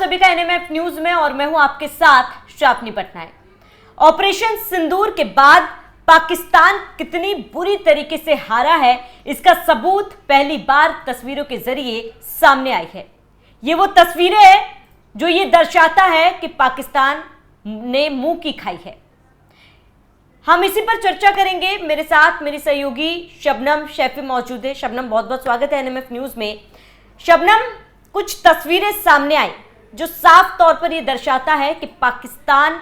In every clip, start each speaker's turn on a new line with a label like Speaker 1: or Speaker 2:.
Speaker 1: सभी का NMF news में और मैं हूं आपके साथ श्रावणी पटनायक। ऑपरेशन सिंदूर के बाद पाकिस्तान कितनी बुरी तरीके से हारा है, इसका सबूत पहली बार तस्वीरों के जरिए सामने आई है। ये वो तस्वीरें हैं जो ये दर्शाता है कि पाकिस्तान ने मुंह की खाई है। हम इसी पर चर्चा करेंगे। मेरे साथ मेरी सहयोगी शबनम शैफी मौजूद है। शबनम, बहुत बहुत स्वागत है एनएमएफ न्यूज में। शबनम, कुछ तस्वीरें सामने आई जो साफ तौर पर यह दर्शाता है कि पाकिस्तान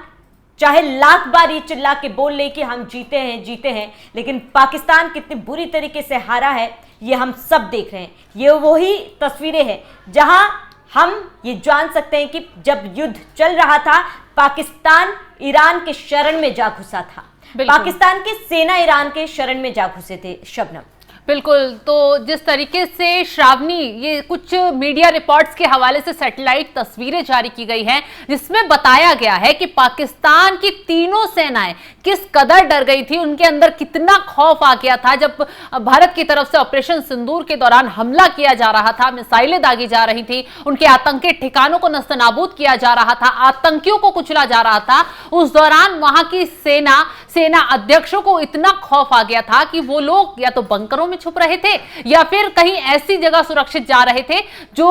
Speaker 1: चाहे लाख बार ये चिल्ला के बोल ले कि हम जीते हैं, लेकिन पाकिस्तान कितनी बुरी तरीके से हारा है ये हम सब देख रहे हैं। ये वही तस्वीरें हैं जहां हम ये जान सकते हैं कि जब युद्ध चल रहा था पाकिस्तान ईरान के शरण में जा घुसा था। पाकिस्तान की सेना ईरान के शरण में जा घुसे थे। शबनम,
Speaker 2: बिल्कुल। तो जिस तरीके से श्रावणी, ये कुछ मीडिया रिपोर्ट्स के हवाले से सैटेलाइट तस्वीरें जारी की गई हैं जिसमें बताया गया है कि पाकिस्तान की तीनों सेनाएं किस कदर डर गई थी, उनके अंदर कितना खौफ आ गया था। जब भारत की तरफ से ऑपरेशन सिंदूर के दौरान हमला किया जा रहा था, मिसाइलें दागी जा रही थी, उनके आतंकी ठिकानों को नस्तनाबूद किया जा रहा था, आतंकियों को कुचला जा रहा था, उस दौरान वहां की सेना अध्यक्षों को इतना खौफ आ गया था कि वो लोग या तो बंकरों में छुप रहे थे या फिर कहीं ऐसी जगह सुरक्षित जा रहे थे जो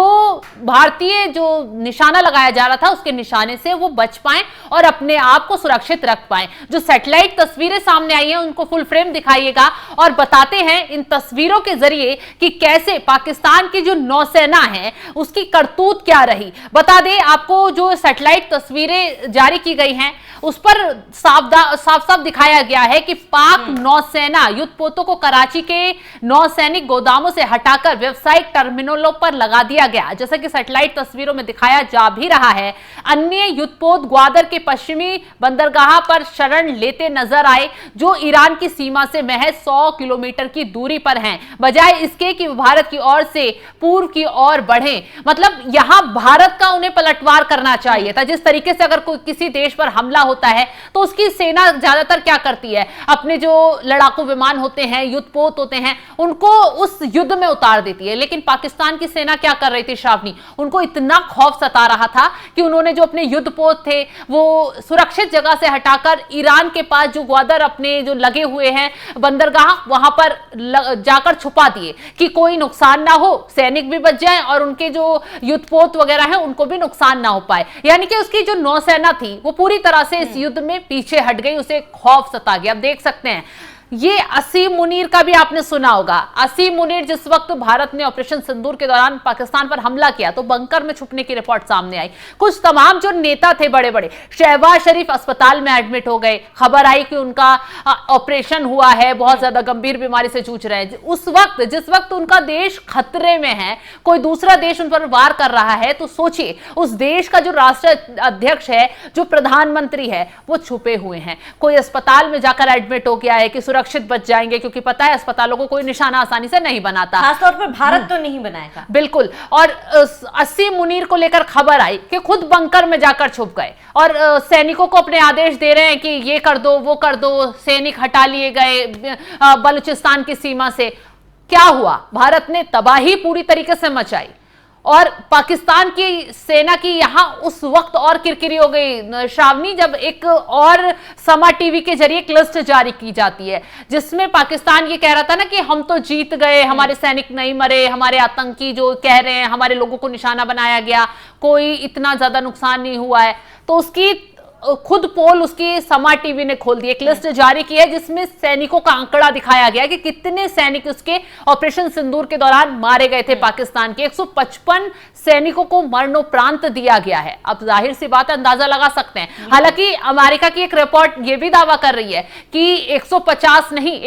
Speaker 2: भारतीय जो निशाना लगाया जा रहा था उसके निशाने से वो बच पाएं और अपने आप को सुरक्षित रख पाएं। जो सैटेलाइट तस्वीरें सामने आई हैं उनको फुल फ्रेम दिखाइएगा और बताते हैं इन तस्वीरों के जरिए कि कैसे पाकिस्तान की जो नौसेना है उसकी करतूत क्या रही। बता दें आपको, जो सैटेलाइट तस्वीरें जारी की गई हैं उस पर साफ साफ दिखाया गया है कि पाक नौसेना युद्धपोतों को कराची के नौसैनिक गोदामों से हटाकर व्यावसायिक टर्मिनलों पर लगा दिया गया। जैसा कि सैटेलाइट तस्वीरों में दिखाया जा भी रहा है, अन्य युद्धपोत ग्वादर के पश्चिमी बंदरगाह पर शरण लेते नजर आए जो ईरान की सीमा से महज 100 किलोमीटर की दूरी पर हैं, बजाय इसके कि भारत की ओर से पूर्व की ओर बढ़े। मतलब यहां भारत का उन्हें पलटवार करना चाहिए था। जिस तरीके से अगर कोई किसी देश पर हमला होता है तो उसकी सेना ज्यादातर क्या करती है, अपने जो लड़ाकू विमान होते हैं, युद्धपोत होते हैं, उनको उस युद्ध में उतार देती है। लेकिन पाकिस्तान की सेना क्या कर रही थी श्रावणी, उनको इतना खौफ सता रहा था कि उन्होंने जो अपने युद्धपोत थे वो सुरक्षित जगह से हटाकर ईरान के पास जो ग्वादर अपने जो लगे हुए हैं बंदरगाह वहां पर जाकर छुपा दिए कि कोई नुकसान ना हो, सैनिक भी बच जाएं और उनके जो युद्धपोत वगैरह हैं उनको भी नुकसान ना हो पाए। यानी कि उसकी जो नौसेना थी वो पूरी तरह से इस युद्ध में पीछे हट गई, उसे खौफ सता गया। आप देख सकते हैं ये असीम मुनीर का भी आपने सुना होगा। असीम मुनीर जिस वक्त भारत ने ऑपरेशन सिंदूर के दौरान पाकिस्तान पर हमला किया तो बंकर में छुपने की रिपोर्ट सामने आई। कुछ तमाम जो नेता थे बड़े बड़े, शहबाज शरीफ अस्पताल में एडमिट हो गए, खबर आई कि उनका ऑपरेशन हुआ है, बहुत ज्यादा गंभीर बीमारी से जूझ रहे हैं। उस वक्त जिस वक्त उनका देश खतरे में है, कोई दूसरा देश उन पर वार कर रहा है, तो सोचिए उस देश का जो राष्ट्र अध्यक्ष है, जो प्रधानमंत्री है, वो छुपे हुए हैं। कोई अस्पताल में जाकर एडमिट हो गया है कि सुरक्षित बच जाएंगे, क्योंकि पता है अस्पतालों को कोई निशाना आसानी से नहीं बनाता,
Speaker 1: खासतौर पर भारत तो नहीं बनाएगा।
Speaker 2: बिल्कुल। और असीम मुनीर को लेकर खबर आई कि खुद बंकर में जाकर छुप गए और सैनिकों को अपने आदेश दे रहे हैं कि ये कर दो, वो कर दो। सैनिक हटा लिए गए बलूचिस्तान की सीमा से। क्या हुआ, भारत ने तबाही पूरी तरीके से मचाई और पाकिस्तान की सेना की यहां उस वक्त और किरकिरी हो गई श्रावणी, जब एक और समा टीवी के जरिए एक लिस्ट जारी की जाती है जिसमें पाकिस्तान ये कह रहा था ना कि हम तो जीत गए, हमारे सैनिक नहीं मरे, हमारे आतंकी जो कह रहे हैं हमारे लोगों को निशाना बनाया गया, कोई इतना ज्यादा नुकसान नहीं हुआ है। तो उसकी खुद पोल उसकी समा टीवी ने खोल दी, एक लिस्ट जारी की है जिसमें सैनिकों का आंकड़ा दिखाया गया कि कितने सैनिक उसके ऑपरेशन सिंदूर के दौरान मारे गए थे। पाकिस्तान के 155 सैनिकों को मरणोपरांत दिया गया है। अब जाहिर सी बात है, अंदाजा लगा सकते हैं। हालांकि अमेरिका की एक रिपोर्ट यह भी दावा कर रही है कि 150 नहीं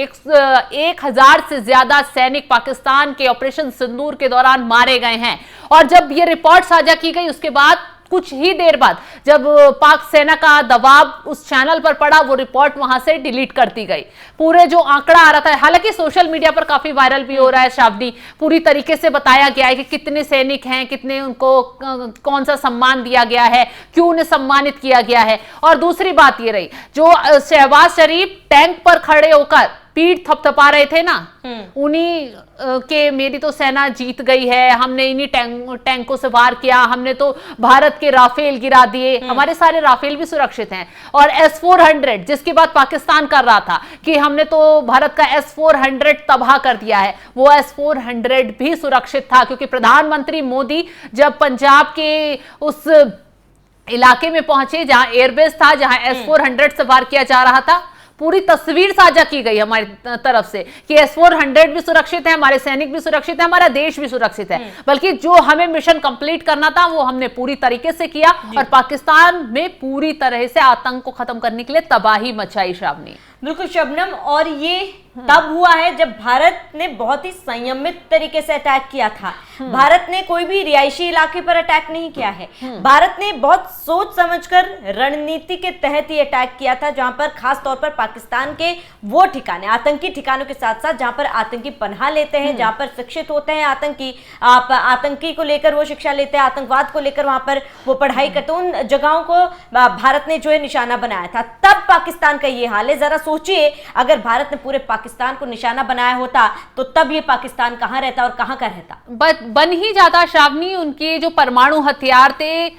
Speaker 2: 1000 से ज्यादा सैनिक पाकिस्तान के ऑपरेशन सिंदूर के दौरान मारे गए हैं। और जब यह रिपोर्ट साझा की गई उसके बाद कुछ ही देर बाद जब पाक सेना का दबाव उस चैनल पर पड़ा, वो रिपोर्ट वहां से डिलीट कर दी गई। पूरे जो आंकड़ा आ रहा था, हालांकि सोशल मीडिया पर काफी वायरल भी हो रहा है श्रावणी, पूरी तरीके से बताया गया है कि कितने सैनिक हैं, कितने उनको कौन सा सम्मान दिया गया है, क्यों उन्हें सम्मानित किया गया है। और दूसरी बात ये रही, जो शहबाज शरीफ टैंक पर खड़े होकर पीठ थपथपा रहे थे ना, उन्हीं के मेरी तो सेना जीत गई है, हमने इन्हीं टैंकों से वार किया, हमने तो भारत के राफेल गिरा दिए, हमारे सारे राफेल भी सुरक्षित हैं। और S-400 जिसकी बात पाकिस्तान कर रहा था कि हमने तो भारत का S-400 तबाह कर दिया है, वो S-400 भी सुरक्षित था, क्योंकि प्रधानमंत्री मोदी जब पंजाब के उस इलाके में पहुंचे जहां एयरबेस था, जहां S-400 से वार किया जा रहा था, पूरी तस्वीर साझा की गई हमारी तरफ से कि S-400 भी सुरक्षित है, हमारे सैनिक भी सुरक्षित है, हमारा देश भी सुरक्षित है। बल्कि जो हमें मिशन कंप्लीट करना था वो हमने पूरी तरीके से किया और पाकिस्तान में पूरी तरह से आतंक को खत्म करने के लिए तबाही मचाई। श्रावणी,
Speaker 1: बिल्कुल शबनम, और ये तब हुआ है जब भारत ने बहुत ही संयमित तरीके से अटैक किया था। भारत ने कोई भी रिहायशी इलाके पर अटैक नहीं किया है। भारत ने बहुत सोच समझकर रणनीति के तहत ही अटैक किया था, जहां पर खास तौर पर पाकिस्तान के वो ठिकाने, आतंकी ठिकानों के साथ साथ जहां पर आतंकी पनाह लेते हैं, जहां पर शिक्षित होते हैं आतंकी को लेकर वो शिक्षा लेते हैं, आतंकवाद को लेकर वहां पर वो पढ़ाई करते हैं, उन जगहों को भारत ने जो है निशाना बनाया था। तब पाकिस्तान का ये हाल है। जरा सोचिए, अगर भारत ने पूरे पाकिस्तान को निशाना बनाया होता तो तब ये पाकिस्तान कहां रहता और कहां का रहता।
Speaker 2: बन ही जाता। श्रावणी, उनके जो परमाणु हथियार थे,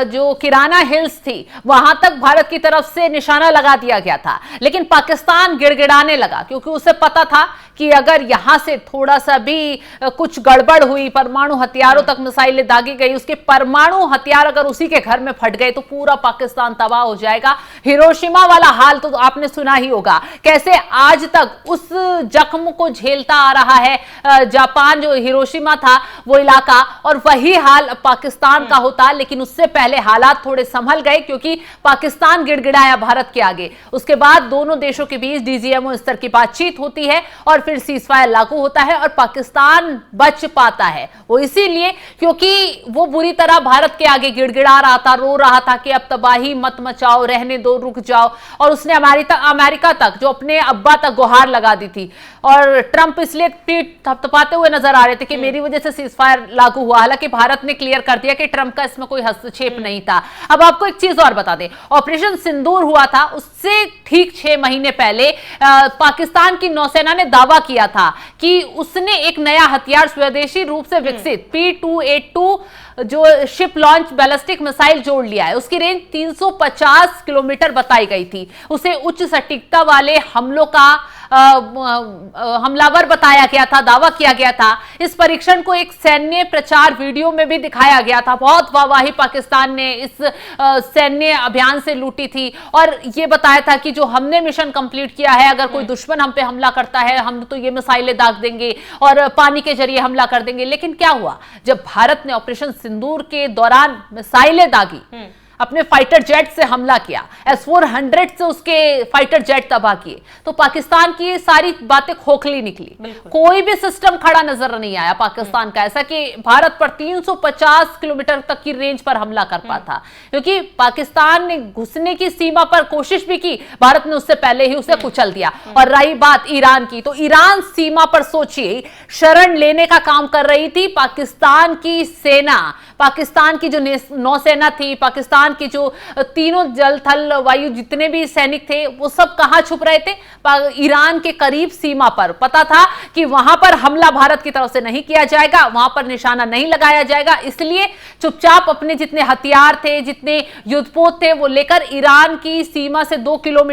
Speaker 2: जो किराना हिल्स थी, वहां तक भारत की तरफ से निशाना लगा दिया गया था, लेकिन पाकिस्तान गिड़गिड़ाने लगा, क्योंकि उसे पता था कि अगर यहां से थोड़ा सा भी कुछ गड़बड़ हुई, परमाणु हथियारों तक मिसाइलें दागी गई, उसके परमाणु हथियार अगर उसी के घर में फट गए तो पूरा पाकिस्तान तबाह हो जाएगा। हिरोशिमा वाला हाल तो आपने सुना ही होगा, कैसे आज तक उस जख्म को झेलता आ रहा है जापान, जो हिरोशिमा था वो इलाका, और वही हाल पाकिस्तान का होता। लेकिन उससे पहले हालात थोड़े संभल गए, क्योंकि पाकिस्तान गिड़गिड़ाया भारत के आगे। उसके बाद दोनों देशों के बीच DGMO स्तर की बातचीत होती है और फिर सीजफायर लागू होता है और पाकिस्तान बच पाता है। वो इसीलिए क्योंकि वो बुरी तरह भारत के आगे गिड़गिड़ा रहा था, रो रहा था कि अब तबाही मत मचाओ, रहने दो, रुक जाओ। और उसने अमेरिका तक, जो अपने अब्बा तक गुहार लगा दी थी, और ट्रंप इसलिए पीठ थपथपाते हुए नजर आ रहे थे कि मेरी वजह से सीजफायर लागू हुआ। हालांकि भारत ने क्लियर कर दिया कि ट्रंप का इसमें कोई हस्तक्षेप नहीं था। अब आपको एक चीज और बता दें, ऑपरेशन सिंदूर हुआ था, उससे ठीक 6 महीने पहले पाकिस्तान की नौसेना ने दावा किया था कि उसने एक नया हथियार स्वदेशी रूप से विकसित P-282 जो शिप लॉन्च बैलिस्टिक मिसाइल जोड़ लिया है। उसकी रेंज 350 किलोमीटर बताई गई थी। उसे उच्च सटीकता वाले हमलों का हमलावर बताया गया था, दावा किया गया था। इस परीक्षण को एक सैन्य प्रचार वीडियो में भी दिखाया गया था। बहुत वाहवाही पाकिस्तान ने इस सैन्य अभियान से लूटी थी और यह बताया था कि जो हमने मिशन कंप्लीट किया है, अगर कोई दुश्मन हम पे हमला करता है, हम तो ये मिसाइलें दाग देंगे और पानी के जरिए हमला कर देंगे। लेकिन क्या हुआ, जब भारत ने ऑपरेशन सिंदूर के दौरान मिसाइलें दागी, अपने फाइटर जेट से हमला किया, S-400 से उसके फाइटर जेट तबाह किए, तो पाकिस्तान की सारी बातें खोखली निकली। कोई भी सिस्टम खड़ा नजर नहीं आया पाकिस्तान का, ऐसा कि भारत पर 350 किलोमीटर तक की रेंज पर हमला कर पाता। क्योंकि पाकिस्तान ने घुसने की सीमा पर कोशिश भी की, भारत ने उससे पहले ही उसे कुचल दिया। और रही बात ईरान की, तो ईरान सीमा पर सोचिए शरण लेने का काम कर रही थी पाकिस्तान की सेना। पाकिस्तान की जो नौसेना थी, पाकिस्तान की जो तीनों जल थल वायु जितने भी सैनिक थे, वो सब कहां छुप रहे थे? ईरान के करीब सीमा पर। पता था कि वहां पर हमला भारत की तरफ से नहीं किया जाएगा, वहां पर निशाना नहीं लगाया जाएगा, इसलिए चुपचाप अपने जितने हथियार थे, जितने युद्धपोत थे, वो लेकर ईरान की सीमा से 200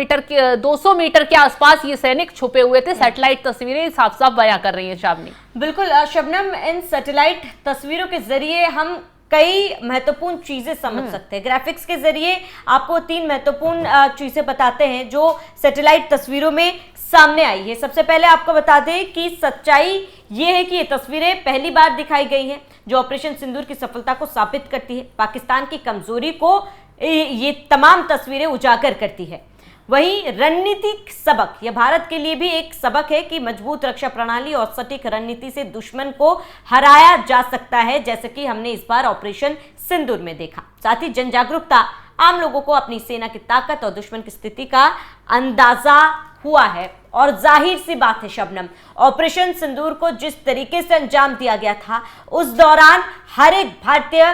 Speaker 2: मीटर के आसपास ये सैनिक छुपे हुए थे। सैटेलाइट तस्वीरें साफ साफ बयां कर रही है श्रावणी।
Speaker 1: बिल्कुल शबनम, इन सैटेलाइट तस्वीरों के जरिए हम कई महत्वपूर्ण चीजें समझ सकते हैं। ग्राफिक्स के जरिए आपको 3 महत्वपूर्ण चीजें बताते हैं जो सैटेलाइट तस्वीरों में सामने आई है। सबसे पहले आपको बता दें कि सच्चाई ये है कि ये तस्वीरें पहली बार दिखाई गई हैं, जो ऑपरेशन सिंदूर की सफलता को साबित करती है। पाकिस्तान की कमजोरी को ये तमाम तस्वीरें उजागर करती है। वहीं रणनीतिक सबक, यह भारत के लिए भी एक सबक है कि मजबूत रक्षा प्रणाली और सटीक रणनीति से दुश्मन को हराया जा सकता है, जैसे कि हमने इस बार ऑपरेशन सिंदूर में देखा। साथ ही जन जागरूकता, आम लोगों को अपनी सेना की ताकत और दुश्मन की स्थिति का अंदाजा हुआ है और जाहिर सी बात है शबनम, ऑपरेशन सिंदूर को जिस तरीके से अंजाम दिया गया था उस दौरान हर एक भारतीय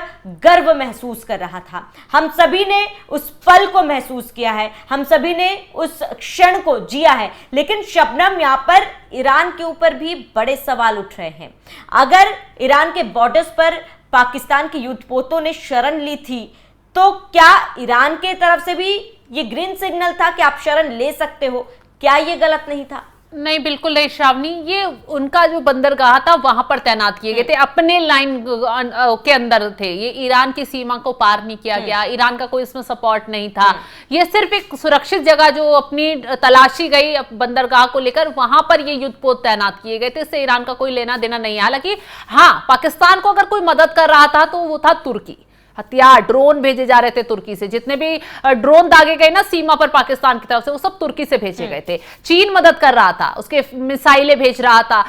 Speaker 1: गर्व महसूस कर रहा था। हम सभी ने उस पल को महसूस किया है, हम सभी ने उस क्षण को जिया है। लेकिन शबनम, यहां पर ईरान के ऊपर भी बड़े सवाल उठ रहे हैं। अगर ईरान के बॉर्डर्स पर पाकिस्तान के युद्धपोतों ने शरण ली थी तो क्या ईरान के तरफ से भी ये ग्रीन सिग्नल था कि आप शरण ले सकते हो? क्या ये गलत नहीं था?
Speaker 2: नहीं, बिल्कुल नहीं श्रावणी, ये उनका जो बंदरगाह था वहां पर तैनात किए गए थे, अपने लाइन के अंदर थे। ये ईरान की सीमा को पार नहीं किया गया, ईरान का कोई इसमें सपोर्ट नहीं था। ये सिर्फ एक सुरक्षित जगह जो अपनी तलाशी गई बंदरगाह को लेकर, वहां पर ये युद्धपोत तैनात किए गए थे। इससे ईरान का कोई लेना देना नहीं है। हालांकि हाँ, पाकिस्तान को अगर कोई मदद कर रहा था तो वो था तुर्की। हथियार, ड्रोन भेजे जा रहे थे तुर्की से। जितने भी ड्रोन दागे गए ना सीमा पर पाकिस्तान की तरफ से, वो सब तुर्की से भेजे गए थे। चीन मदद कर रहा था, उसके मिसाइलें भेज रहा था।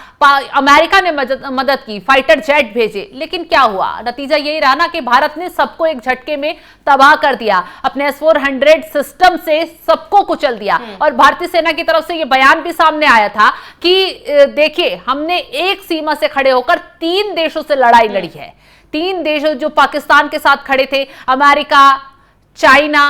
Speaker 2: अमेरिका ने मदद की, फाइटर जेट भेजे। लेकिन क्या हुआ? नतीजा यही रहा ना कि भारत ने सबको एक झटके में तबाह कर दिया। अपने S-400 सिस्टम से सबको कुचल दिया। और भारतीय सेना की तरफ से यह बयान भी सामने आया था कि देखिए, हमने एक सीमा से खड़े होकर 3 देशों से लड़ाई लड़ी है। 3 देश जो पाकिस्तान के साथ खड़े थे, अमेरिका, चाइना,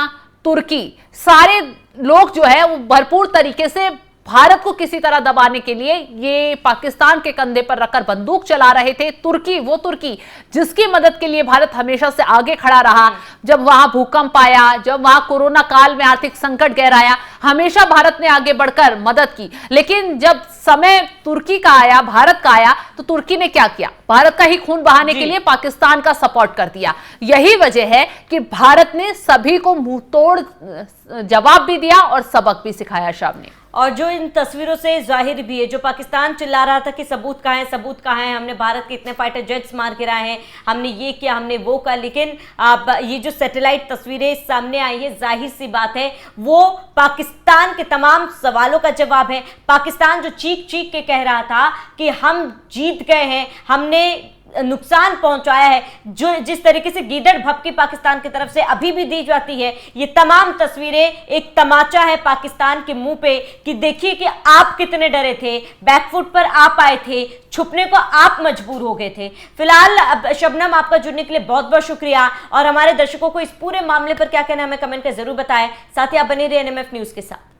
Speaker 2: तुर्की, सारे लोग जो है वो भरपूर तरीके से भारत को किसी तरह दबाने के लिए ये पाकिस्तान के कंधे पर रखकर बंदूक चला रहे थे। तुर्की, वो तुर्की जिसकी मदद के लिए भारत हमेशा से आगे खड़ा रहा। जब वहां भूकंप आया, जब वहां कोरोना काल में आर्थिक संकट गहराया, हमेशा भारत ने आगे बढ़कर मदद की। लेकिन जब समय तुर्की का आया, भारत का आया, तो तुर्की ने क्या किया? भारत का ही खून बहाने के लिए पाकिस्तान का सपोर्ट कर दिया। यही वजह है कि भारत ने सभी को मुंह तोड़ जवाब भी दिया और सबक भी सिखाया श्रावणी।
Speaker 1: और जो इन तस्वीरों से जाहिर भी है, जो पाकिस्तान चिल्ला रहा था कि सबूत कहाँ है, सबूत कहाँ है, हमने भारत के इतने फाइटर जेट्स मार गिराए हैं, हमने ये किया, हमने वो किया। लेकिन ये जो सैटेलाइट तस्वीरें सामने आई है, जाहिर सी बात है वो पाकिस्तान के तमाम सवालों का जवाब है। पाकिस्तान जो चीख चीख के कह रहा था कि हम जीत गए हैं, हमने नुकसान पहुंचाया है, जो जिस तरीके से गीदड़ भपकी पाकिस्तान की तरफ से अभी भी दी जाती है, ये तमाम तस्वीरें एक तमाचा है पाकिस्तान के मुंह पे कि देखिए कि आप कितने डरे थे, बैकफुट पर आप आए थे, छुपने को आप मजबूर हो गए थे। फिलहाल शबनम, आपका जुड़ने के लिए बहुत बहुत शुक्रिया। और हमारे दर्शकों को इस पूरे मामले पर क्या कहना है हमें कमेंट कर जरूर बताएं। साथ ही आप बने रहिए NMF न्यूज के साथ।